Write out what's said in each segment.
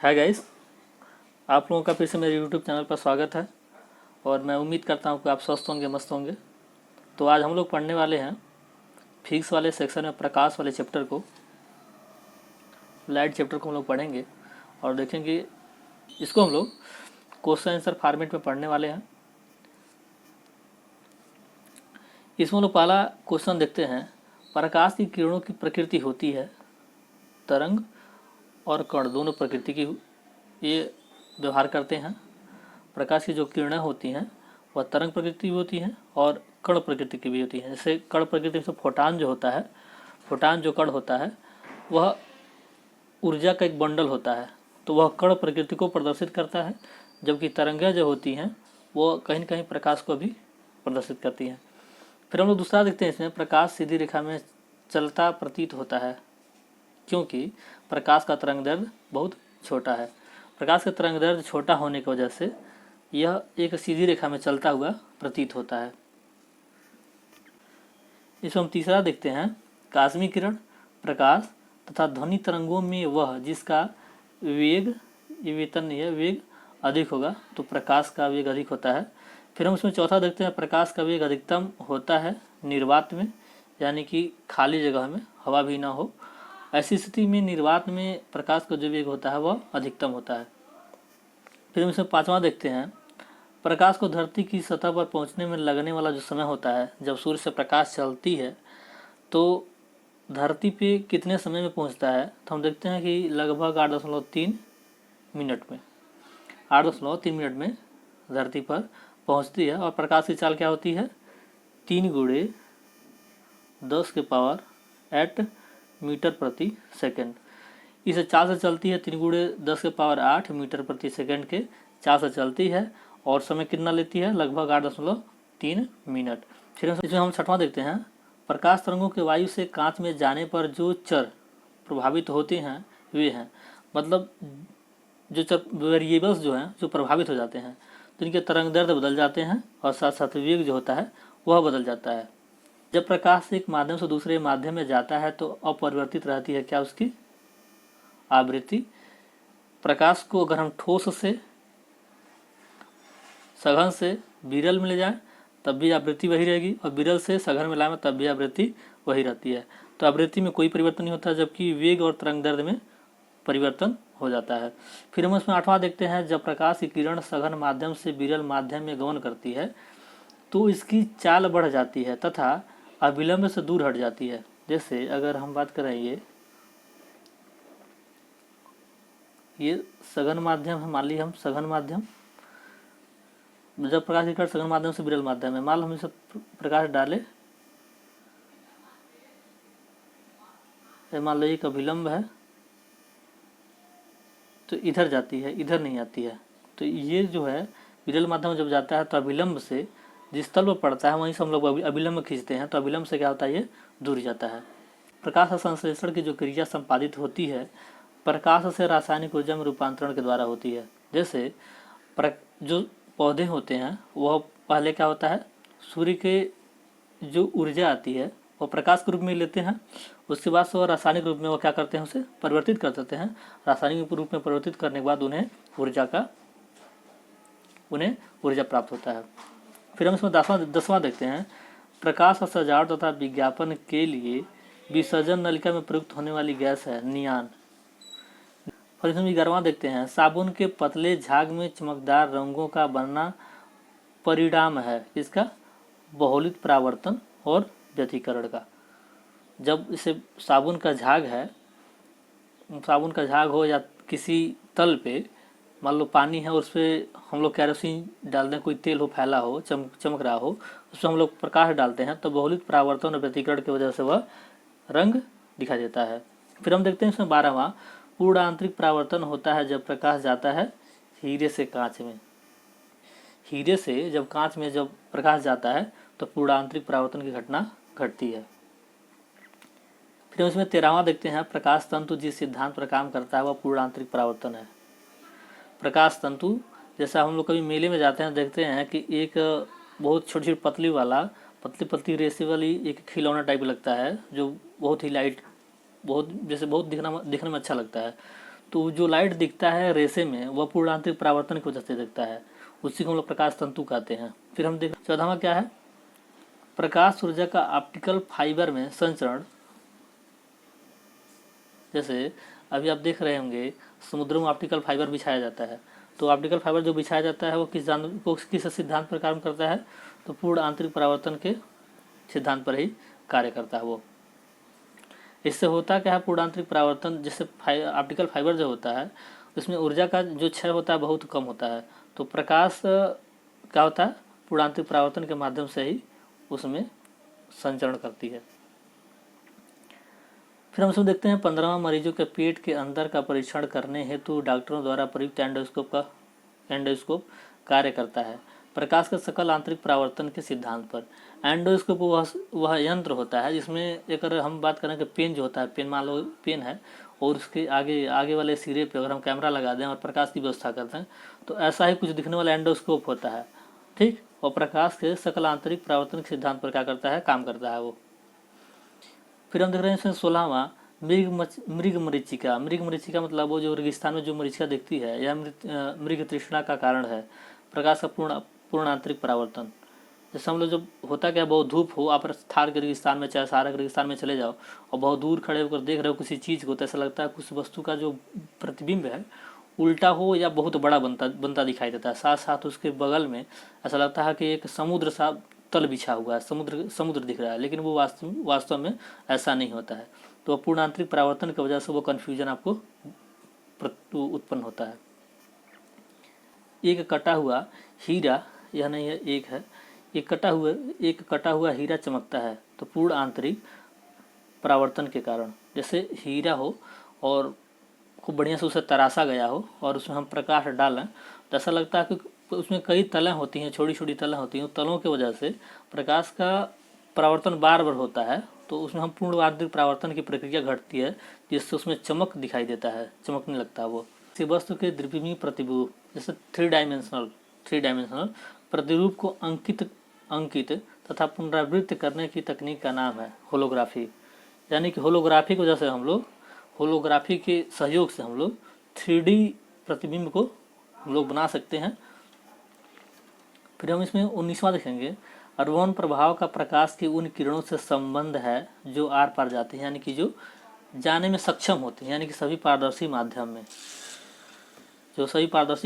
Hi guys, आप लोगों का फिर से मेरे यूट्यूब चैनल पर स्वागत है और मैं उम्मीद करता हूँ कि आप स्वस्थ होंगे, मस्त होंगे। तो आज हम लोग पढ़ने वाले हैं फिजिक्स वाले सेक्शन में प्रकाश वाले चैप्टर को, लाइट चैप्टर को हम लोग पढ़ेंगे और देखेंगे। इसको हम लोग क्वेश्चन आंसर फॉर्मेट में पढ़ने वाले हैं। इसमें हम लोग पहला क्वेश्चन देखते हैं। प्रकाश की किरणों की प्रकृति होती है तरंग और कण, दोनों प्रकृति की ये व्यवहार करते हैं। प्रकाश की जो किरणें होती हैं वह तरंग प्रकृति की होती हैं और कण प्रकृति की भी होती हैं। जैसे कण प्रकृति में फोटान जो होता है, फोटान जो कण होता है वह ऊर्जा का एक बंडल होता है, तो वह कण प्रकृति को प्रदर्शित करता है, जबकि तरंगें जो होती हैं वो कहीं न कहीं प्रकाश को भी प्रदर्शित करती हैं। फिर हम लोग दूसरा देखते हैं। इसमें प्रकाश सीधी रेखा में चलता प्रतीत होता है क्योंकि प्रकाश का तरंगदैर्घ्य बहुत छोटा है। प्रकाश का तरंगदैर्घ्य छोटा होने की वजह से यह एक सीधी रेखा में चलता हुआ प्रतीत होता है। इसमें हम तीसरा देखते हैं। कास्मिक किरण, प्रकाश तथा ध्वनि तरंगों में वह जिसका वेग, ये वेतन नहीं है, वेग अधिक होगा, तो प्रकाश का वेग अधिक होता है। फिर हम इसमें चौथा देखते हैं। प्रकाश का वेग अधिकतम होता है निर्वात में, यानी कि खाली जगह में, हवा भी ना हो, ऐसी स्थिति में निर्वात में प्रकाश का जो वेग होता है वह अधिकतम होता है। फिर हम इसमें पांचवा देखते हैं। प्रकाश को धरती की सतह पर पहुंचने में लगने वाला जो समय होता है, जब सूर्य से प्रकाश चलती है तो धरती पे कितने समय में पहुंचता है, तो हम देखते हैं कि लगभग 8.3 मिनट में, 8.3 मिनट में धरती पर पहुंचती है। और प्रकाश की चाल क्या होती है? 3 × 10⁸ मीटर प्रति सेकेंड। इसे चाल से चलती है 3 × 10⁸ मीटर प्रति सेकेंड के चाल से चलती है और समय कितना लेती है? लगभग 8.3 मिनट। फिर इसमें हम छठवां देखते हैं। प्रकाश तरंगों के वायु से कांच में जाने पर जो चर प्रभावित होते हैं वे हैं, मतलब जो चर वेरिएबल्स जो हैं जो प्रभावित हो जाते हैं, तो इनके तरंगदैर्घ्य बदल जाते हैं और साथ साथ वेग जो होता है वह बदल जाता है। जब प्रकाश एक माध्यम से दूसरे माध्यम में जाता है तो अपरिवर्तित रहती है क्या? उसकी आवृत्ति। प्रकाश को अगर हम ठोस से, सघन से विरल में ले जाएं तब भी आवृत्ति वही रहेगी, और विरल से सघन में लाएं तब भी आवृत्ति वही रहती है। तो आवृत्ति में कोई परिवर्तन नहीं होता, जबकि वेग और तरंगदैर्घ्य में परिवर्तन हो जाता है। फिर हम इसमें आठवां देखते हैं। जब प्रकाश की किरण सघन माध्यम से विरल माध्यम में गमन करती है तो इसकी चाल बढ़ जाती है तथा अविलंब से दूर हट जाती है। जैसे अगर हम बात करें, ये सघन माध्यम है, मान लीजिए हम सघन माध्यम, जब प्रकाश की किरण सघन माध्यम से विरल माध्यम है, मान लो हम इसे प्रकाश डाले, मान लो एक अभिलंब है तो इधर जाती है, इधर नहीं आती है। तो ये जो है विरल माध्यम में जब जाता है तो अभिलंब से जिस तल पर पड़ता है वहीं से हम लोग अभिलंब खींचते हैं, तो अभिलंब से क्या होता है? ये दूर जाता है। प्रकाश संश्लेषण की जो क्रिया संपादित होती है प्रकाश से रासायनिक ऊर्जा में रूपांतरण के द्वारा होती है। जैसे जो पौधे होते हैं वह पहले क्या होता है, सूर्य के जो ऊर्जा आती है वो प्रकाश के रूप में लेते हैं, उसके बाद से वो रासायनिक रूप में वो क्या करते हैं, उसे परिवर्तित कर देते हैं। रासायनिक रूप में परिवर्तित करने के बाद उन्हें ऊर्जा प्राप्त होता है। फिर हम इसमें 10वां देखते हैं। प्रकाश और सजावट तथा विज्ञापन के लिए विसर्जन नलिका में प्रयुक्त होने वाली गैस है नियान। और इसमें 11वां देखते हैं। साबुन के पतले झाग में चमकदार रंगों का बनना परिणाम है इसका बहुलित परावर्तन और व्यतिकरण का। जब इसे साबुन का झाग है, साबुन का झाग हो या किसी तल पे, मान लो पानी है और उस पर हम लोग कैरोसिन डाल दें, कोई तेल हो फैला हो, चमक रहा हो, उसमें हम लोग प्रकाश डालते हैं तो बहुलित परावर्तन और व्यतिकरण की वजह से वह रंग दिखाई देता है। फिर हम देखते हैं इसमें 12वां। पूर्ण आंतरिक परावर्तन होता है जब प्रकाश जाता है हीरे से कांच में। हीरे से जब कांच में जब प्रकाश जाता है तो पूर्ण आंतरिक परावर्तन की घटना घटती है। फिर हम इसमें 13वां देखते हैं। प्रकाश तंतु जिस सिद्धांत पर काम करता है वह पूर्ण आंतरिक परावर्तन है। प्रकाश तंतु, जैसा हम लोग कभी मेले में जाते हैं देखते हैं कि एक बहुत छोटी छोटी पतली वाला, पतली पतली रेसे वाली एक खिलौना टाइप लगता है जो बहुत ही लाइट, बहुत जैसे बहुत दिखने में अच्छा लगता है, तो जो लाइट दिखता है रेसे में वह पूर्ण आंतरिक परावर्तन की वजह से दिखता है, उसी को हम लोग प्रकाश तंतु कहते हैं। फिर हम देख 14वां क्या है, प्रकाश ऊर्जा का ऑप्टिकल फाइबर में संचरण। जैसे अभी आप देख रहे होंगे समुद्रों में ऑप्टिकल फाइबर बिछाया जाता है, तो ऑप्टिकल फाइबर जो बिछाया जाता है वो किस सिद्धांत पर काम करता है, तो पूर्ण आंतरिक परावर्तन के सिद्धांत पर ही कार्य करता है वो। इससे होता क्या है, पूर्ण आंतरिक परावर्तन, जैसे ऑप्टिकल फाइबर जो होता है उसमें ऊर्जा का जो क्षय होता है बहुत कम होता है, तो प्रकाश क्या होता है, पूर्ण आंतरिक परावर्तन के माध्यम से ही उसमें संचरण करती है। फिर हम इसमें देखते हैं 15वां, मरीजों के पेट के अंदर का परीक्षण करने हेतु डॉक्टरों द्वारा प्रयुक्त एंडोस्कोप कार्य करता है प्रकाश के सकल आंतरिक परावर्तन के सिद्धांत पर। एंडोस्कोप वह यंत्र होता है जिसमें, अगर हम बात करें कि पेन जो होता है, पेन मान लो पेन है और उसके आगे वाले सिरे पे अगर हम कैमरा लगा दें और प्रकाश की व्यवस्था करते हैं तो ऐसा ही कुछ दिखने वाला एंडोस्कोप होता है, ठीक। और प्रकाश के सकल आंतरिक परावर्तन के सिद्धांत पर क्या करता है, काम करता है वो। फिर हम देख रहे हैं इसमें 16वां, मृग मरीचिका। मृग मरीचिका मतलब वो जो रेगिस्तान में जो मरीचिका दिखती है, यह मृग तृष्णा का कारण है प्रकाश का पूर्ण आंतरिक परावर्तन। जैसे हम लोग जब होता क्या, बहुत धूप हो, आप थार के रेगिस्तान में चाहे सहारा के रेगिस्तान में चले जाओ और बहुत दूर खड़े होकर देख रहे हो किसी चीज़ को, तो ऐसा लगता है कुछ वस्तु का जो प्रतिबिंब है उल्टा हो या बहुत बड़ा बनता दिखाई देता है। साथ साथ उसके बगल में ऐसा लगता है कि एक समुद्र सा तल बिछा हुआ है, समुद्र दिख रहा है, लेकिन वो वास्तव में ऐसा नहीं होता है। तो पूर्ण आंतरिक परावर्तन की वजह से वो कन्फ्यूजन आपको उत्पन्न होता है। एक कटा हुआ हीरा, यह नहीं है एक है, एक कटा हुआ हीरा चमकता है, तो पूर्ण आंतरिक परावर्तन के कारण। जैसे हीरा हो और खूब बढ़िया से उसे तराशा गया हो और उसमें हम प्रकाश डालें तो ऐसा लगता है कि उसमें कई तलें होती हैं, छोटी छोटी तलें होती हैं, तलों की वजह से प्रकाश का परावर्तन बार बार होता है, तो उसमें हम पूर्ण आंतरिक परावर्तन की प्रक्रिया घटती है जिससे उसमें चमक दिखाई देता है, चमकने लगता है वो। इसी वस्तु के द्विमीय प्रतिरूप, जैसे थ्री डायमेंशनल प्रतिरूप को अंकित तथा पुनरावृत्त करने की तकनीक का नाम है होलोग्राफी। यानी कि होलोग्राफी की वजह से हम लोग, होलोग्राफी के सहयोग से हम लोग 3D प्रतिबिंब को हम लोग बना सकते हैं। फिर हम इसमें 19वां देखेंगे, अरवोन प्रभाव का प्रकाश की उन किरणों से संबंध है जो आर पार जाती हैं, यानी कि जो जाने में सक्षम होती हैं, यानी कि सभी पारदर्शी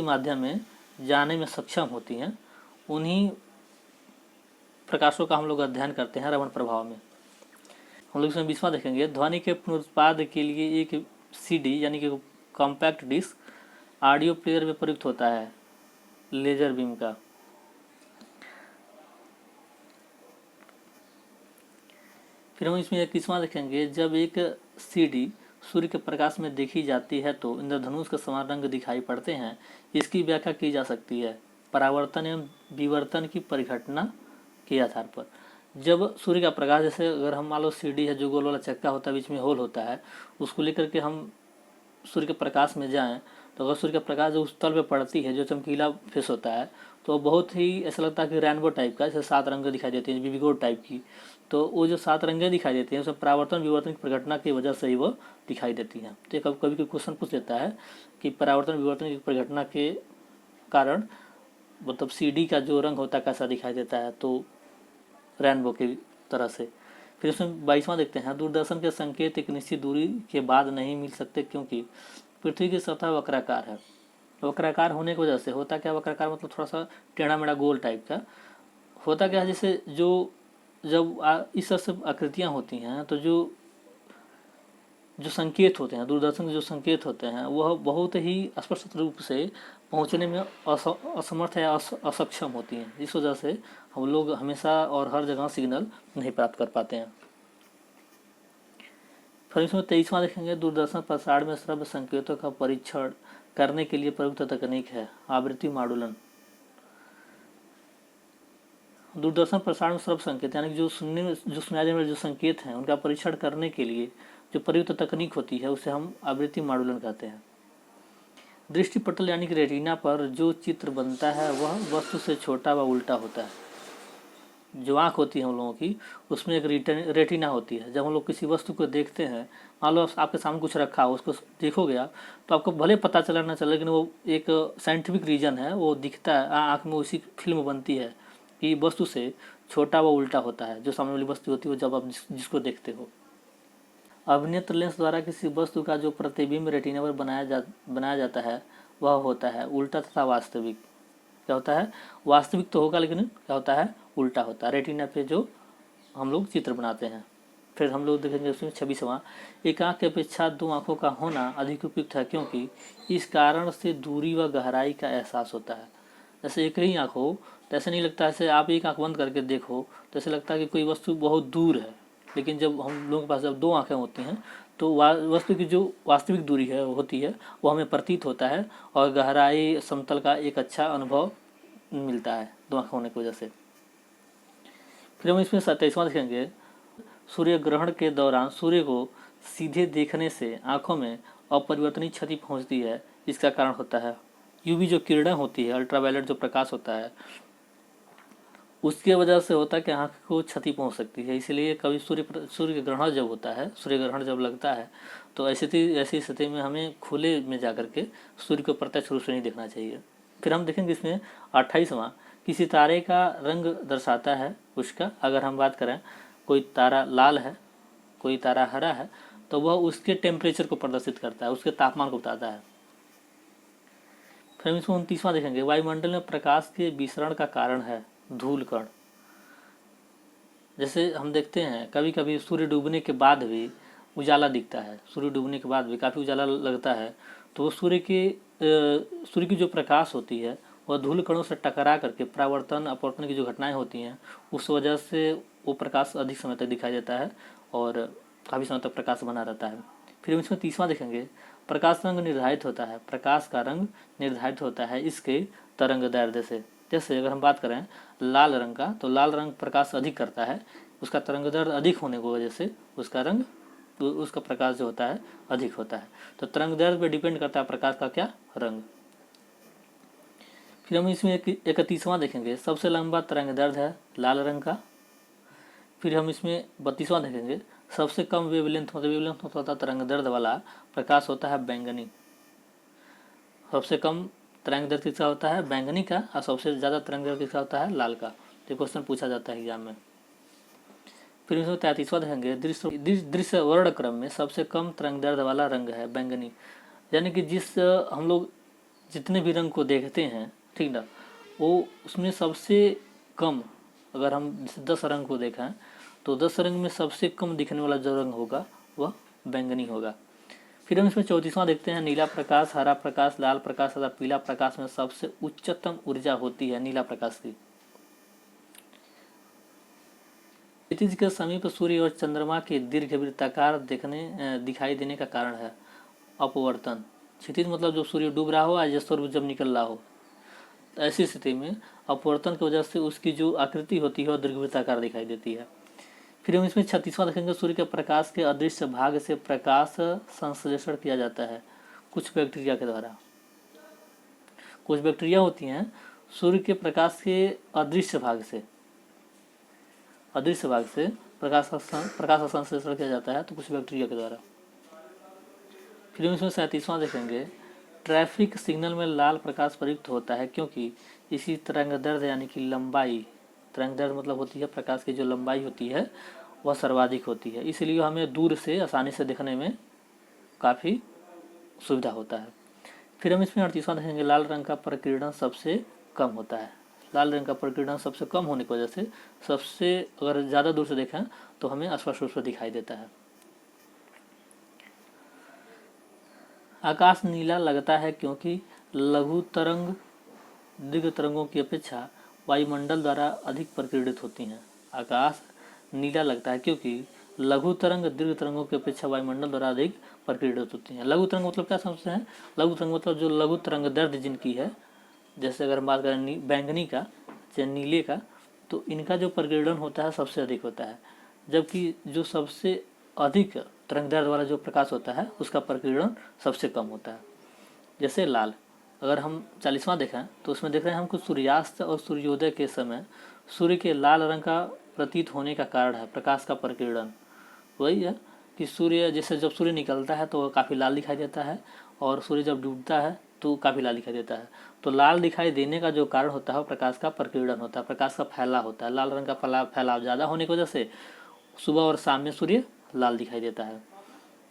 माध्यम में जाने में सक्षम होती हैं, उन्हीं प्रकाशों का हम लोग अध्ययन करते हैं रमण प्रभाव में। हम लोग इसमें 20वां देखेंगे, ध्वनि के पुनरुत्पाद के लिए एक CD यानी कि कॉम्पैक्ट डिस्क ऑडियो प्लेयर में प्रयुक्त होता है, लेजर बीम का। फिर हम इसमें 21वां देखेंगे, जब एक CD सूर्य के प्रकाश में देखी जाती है तो इंद्रधनुष के समान रंग दिखाई पड़ते हैं। इसकी व्याख्या की जा सकती है परावर्तन एवं विवर्तन की परिघटना के आधार पर। जब सूर्य का प्रकाश, जैसे अगर हम मान लो CD है जो गोल वाला चक्का होता है, बीच में होल होता है, उसको लेकर के हम सूर्य के प्रकाश में जाएं तो अगर सूर्य का प्रकाश जो उस तल पे पड़ती है, जो चमकीला फेस होता है, तो बहुत ही ऐसा लगता है कि रेनबो टाइप का, जैसे 7 रंग दिखाई देती हैं, विविगोड टाइप की। तो वो जो 7 रंगें दिखाई देती हैं उसमें परावर्तन विवर्तन की परिघटना की वजह से ही वो दिखाई देती हैं। तो कभी कभी क्वेश्चन पूछ देता है कि परावर्तन विवर्तन की परिघटना के कारण मतलब CD का जो रंग होता है कैसा दिखाई देता है, तो रेनबो की तरह से। फिर उसमें 22वां देखते हैं, दूरदर्शन के संकेत एक निश्चित दूरी के बाद नहीं मिल सकते क्योंकि पृथ्वी की सतह वक्राकार है। वक्राकार होने की वजह से होता क्या, वक्राकार मतलब थोड़ा सा टेढ़ा मेढ़ा गोल टाइप का होता क्या है, जैसे जो जब इस तरह से आकृतियाँ होती हैं तो जो संकेत होते हैं, दूरदर्शन के जो संकेत होते हैं वह बहुत ही स्पष्ट रूप से पहुंचने में असमर्थ या असक्षम होती हैं, जिस वजह से हम लोग हमेशा और हर जगह सिग्नल नहीं प्राप्त कर पाते हैं। फिर इसमें 23वां देखेंगे, दूरदर्शन प्रसारण में श्रव्य संकेतों का परीक्षण करने के लिए प्रयुक्त तकनीक है आवृत्ति मॉडुलन। दूरदर्शन प्रसारण में श्रव्य संकेत यानी जो सुनाई देने वाले जो संकेत हैं उनका परीक्षण करने के लिए जो प्रयुक्त तकनीक होती है उसे हम आवृत्ति मॉडुलन कहते हैं। दृष्टि पटल यानी कि रेटिना पर जो चित्र बनता है वह वस्तु से छोटा व उल्टा होता है। जो आँख होती है हम लोगों की, उसमें एक रेटिना होती है। जब हम लोग किसी वस्तु को देखते हैं, मान लो आपके सामने कुछ रखा हो, उसको देखोगे आप, तो आपको भले पता चला ना चले, लेकिन वो एक साइंटिफिक रीजन है, वो दिखता है, आँख में उसी फिल्म बनती है कि वस्तु से छोटा व उल्टा होता है जो सामने वाली वस्तु होती है, वो जब आप जिसको देखते हो। अभिनेत्र लेंस द्वारा किसी वस्तु का जो प्रतिबिंब रेटिना पर बनाया जाता है, वह होता है उल्टा तथा वास्तविक। क्या होता है? वास्तविक तो होगा, लेकिन क्या होता है? उल्टा होता है। रेटिना पे जो हम लोग चित्र बनाते हैं। फिर हम लोग देखेंगे उसमें 26वां, एक आँख की अपेक्षा दो आँखों का होना अधिक उपयुक्त है, क्योंकि इस कारण से दूरी व गहराई का एहसास होता है। जैसे एक ही आँख हो तो ऐसे नहीं लगता, ऐसे आप एक आँख बंद करके देखो तो ऐसे लगता है कि कोई वस्तु बहुत दूर है, लेकिन जब हम लोगों के पास जब दो आँखें होती हैं तो वस्तु की जो वास्तविक दूरी है होती है वो हमें प्रतीत होता है, और गहराई समतल का एक अच्छा अनुभव मिलता है दो आँख होने की वजह से। फिर हम इसमें 27वां देखेंगे, सूर्य ग्रहण के दौरान सूर्य को सीधे देखने से आँखों में अपरिवर्तनीय क्षति पहुँचती है। इसका कारण होता है यूवी जो किरणें होती है, अल्ट्रावायलेट जो प्रकाश होता है, उसके वजह से होता है कि आँख को क्षति पहुंच सकती है। इसलिए कभी सूर्य ग्रहण जब होता है, सूर्य ग्रहण जब लगता है, तो ऐसी स्थिति में हमें खुले में जाकर के सूर्य को प्रत्यक्ष रूप से नहीं देखना चाहिए। फिर हम देखेंगे इसमें 28वां, किसी तारे का रंग दर्शाता है उसका। अगर हम बात करें, कोई तारा लाल है, कोई तारा हरा है, तो वह उसके टेम्परेचर को प्रदर्शित करता है, उसके तापमान को बताता है। फिर हम इसमें 29वां देखेंगे, वायुमंडल में प्रकाश के विसरण का कारण है धूल कण। जैसे हम देखते हैं कभी कभी सूर्य डूबने के बाद भी उजाला दिखता है, सूर्य डूबने के बाद भी काफ़ी उजाला लगता है, तो वो सूर्य की जो प्रकाश होती है वह धूल कणों से टकरा करके परावर्तन अपवर्तन की जो घटनाएं होती हैं, उस वजह से वो प्रकाश अधिक समय तक दिखाई देता है और काफ़ी समय तक प्रकाश बना रहता है। फिर हम इसमें 30वां देखेंगे, प्रकाश रंग निर्धारित होता है, प्रकाश का रंग निर्धारित होता है इसके तरंग दैर्ध्य से। जैसे अगर हम बात करें लाल रंग का, तो लाल रंग प्रकाश अधिक करता है, उसका तरंगदैर्ध्य अधिक होने की वजह से उसका प्रकाश जो होता है अधिक होता है। तो तरंगदैर्ध्य पे डिपेंड करता है प्रकाश का क्या रंग। फिर हम इसमें 31वां देखेंगे, सबसे लंबा तरंगदैर्ध्य है लाल रंग का। फिर हम इसमें 32वां देखेंगे, सबसे कम वेवलेंथ होता है तरंगदैर्ध्य वाला प्रकाश होता है बैंगनी। सबसे कम तरंगदैर्ध्य किसका होता है? बैंगनी का। और सबसे ज़्यादा तरंगदैर्ध्य किसका होता है? लाल का। तो क्वेश्चन पूछा जाता है एग्जाम में। फिर इसमें 33वां देखेंगे, दृश्य वर्ण क्रम में सबसे कम तरंगदैर्ध्य वाला रंग है बैंगनी। यानी कि हम लोग जितने भी रंग को देखते हैं, ठीक ना, वो उसमें सबसे कम, अगर हम 10 रंग को देखें तो 10 रंग में सबसे कम दिखने वाला जो रंग होगा वह बैंगनी होगा। फिर हम इसमें 34वां देखते हैं, नीला प्रकाश, हरा प्रकाश, लाल प्रकाश तथा पीला प्रकाश में सबसे उच्चतम ऊर्जा होती है नीला प्रकाश की। क्षितिज के समीप सूर्य और चंद्रमा के दीर्घवृत्ताकार दिखाई देने का कारण है अपवर्तन। क्षितिज मतलब जो सूर्य डूब रहा हो या सूर्य जब निकल रहा हो, तो ऐसी स्थिति में अपवर्तन की वजह से उसकी जो आकृति होती है वह दीर्घवृत्ताकार दिखाई देती है। फिर हम इसमें 36वां देखेंगे, सूर्य के प्रकाश के अदृश्य भाग से प्रकाश संश्लेषण किया जाता है कुछ बैक्टीरिया के द्वारा। कुछ बैक्टीरिया होती हैं सूर्य के प्रकाश के अदृश्य भाग से प्रकाश का संश्लेषण किया जाता है, तो कुछ बैक्टीरिया के द्वारा। फिर हम इसमें 37वां देखेंगे, ट्रैफिक सिग्नल में लाल प्रकाश प्रयुक्त होता है क्योंकि इसी तरंगदैर्ध्य यानी कि लंबाई, तरंगदैर्ध्य मतलब होती है प्रकाश की जो लंबाई होती है वह सर्वाधिक होती है, इसलिए हमें दूर से आसानी से देखने में काफ़ी सुविधा होता है। फिर हम इसमें 38वां देखेंगे, लाल रंग का प्रकीर्णन सबसे कम होता है। लाल रंग का प्रकीर्णन सबसे कम होने की वजह से सबसे अगर ज़्यादा दूर से देखें तो हमें स्पष्ट रूप से दिखाई देता है। आकाश नीला लगता है क्योंकि लघु तरंग दीर्घ तरंगों की अपेक्षा वायुमंडल द्वारा अधिक प्रकीर्णित होती हैं। आकाश नीला लगता है क्योंकि लघु तरंग दीर्घ तरंगों की अपेक्षा वायुमंडल द्वारा अधिक प्रकीर्णित होती हैं। लघु तरंग मतलब क्या समझते हैं? लघु तरंग मतलब जो लघु तरंग दैर्ध्य जिनकी है, जैसे अगर हम बात करें बैंगनी का या नीले का, तो इनका जो प्रकीर्णन होता है सबसे अधिक होता है, जबकि जो सबसे अधिक तरंगदैर्ध्य वाला जो प्रकाश होता है उसका प्रकीर्णन सबसे कम होता है। जैसे लाल, अगर हम 40वां देखें तो उसमें देख रहे हैं हमको सूर्यास्त और सूर्योदय के समय सूर्य के लाल रंग का प्रतीत होने का कारण है प्रकाश का प्रकीर्णन। वही है कि सूर्य जैसे जब सूर्य निकलता है तो काफ़ी लाल दिखाई देता है, और सूर्य जब डूबता है तो काफ़ी लाल दिखाई देता है। तो लाल दिखाई देने का जो कारण होता है वो प्रकाश का प्रकीर्णन होता है, प्रकाश का फैलाव होता है। लाल रंग का फैलाव ज़्यादा होने की वजह से सुबह और शाम में सूर्य लाल दिखाई देता है।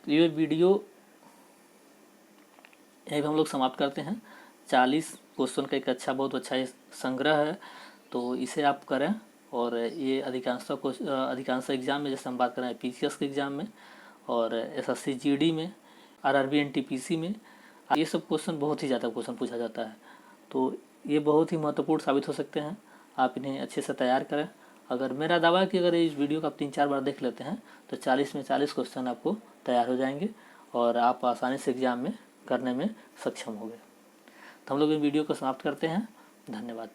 तो ये वीडियो यही हम लोग समाप्त करते हैं। 40 क्वेश्चन का एक बहुत अच्छा संग्रह है, तो इसे आप करें। और ये अधिकांश एग्जाम में, जैसे हम बात करें पीसीएस के एग्ज़ाम में और एसएससी जीडी में, आरआरबी एनटीपीसी में, ये सब क्वेश्चन बहुत ही ज़्यादा क्वेश्चन पूछा जाता है। तो ये बहुत ही महत्वपूर्ण साबित हो सकते हैं, आप इन्हें अच्छे से तैयार करें। अगर मेरा दावा है कि अगर इस वीडियो को आप 3-4 बार देख लेते हैं तो 40 में 40 क्वेश्चन आपको तैयार हो जाएंगे और आप आसानी से एग्ज़ाम में करने में सक्षम होंगे। तो हम लोग इन वीडियो को समाप्त करते हैं। धन्यवाद।